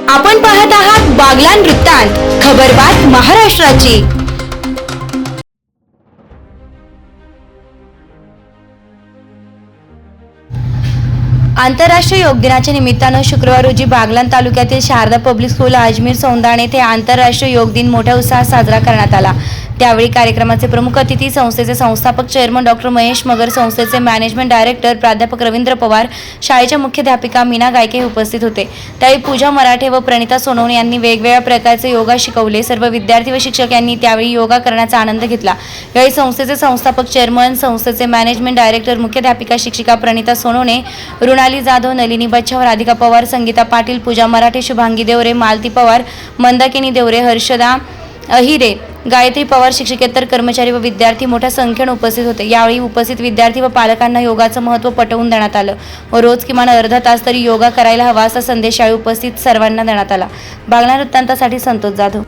आपण पाहत आहात बागलाण वृत्तांत, खबरबात महाराष्ट्राची। आंतरराष्ट्रीय योग दिनाच्या निमित्तानं शुक्रवार रोजी बागलाण तालुक्यातील शारदा पब्लिक स्कूल अजमेर सौंदाण येथे आंतरराष्ट्रीय योग दिन मोठ्या उत्साहात साजरा करण्यात आला। त्यावेळी कार्यक्रमाचे प्रमुख अतिथी संस्थेचे संस्थापक चेअरमन डॉक्टर महेश मगर, संस्थेचे मॅनेजमेंट डायरेक्टर प्राध्यापक रवींद्र पवार, शाळेच्या मुख्याध्यापिका मीना गायके उपस्थित होते। त्यावेळी पूजा मराठे व प्रणिता सोनवणे यांनी वेगवेगळ्या प्रकारचे योगा शिकवले। सर्व विद्यार्थी व शिक्षक यांनी त्यावेळी योगा करण्याचा आनंद घेतला। यावेळी संस्थेचे संस्थापक चेअरमन, संस्थेचे मॅनेजमेंट डायरेक्टर, मुख्याध्यापिका शिक्षिका प्रणिता सोनवणे, रुणाली जाधव, नलिनी बच्छाव, राधिका पवार, संगीता पाटील, पूजा मराठे, शुभांगी देवरे, मालती पवार, मंदाकिनी देवरे, हर्षदा अहिरे, गायत्री पवार, शिक्षकेतर कर्मचारी व विद्यार्थी मोठ्या संख्येने उपस्थित होते। यावेळी उपस्थित विद्यार्थी व पालकांना योगाचं महत्त्व पटवून देण्यात आलं व रोज किमान अर्धा तास तरी योगा करायला हवा असा संदेश यावेळी उपस्थित सर्वांना देण्यात आला। बागलाण वृत्तांतासाठी संतोष जाधव।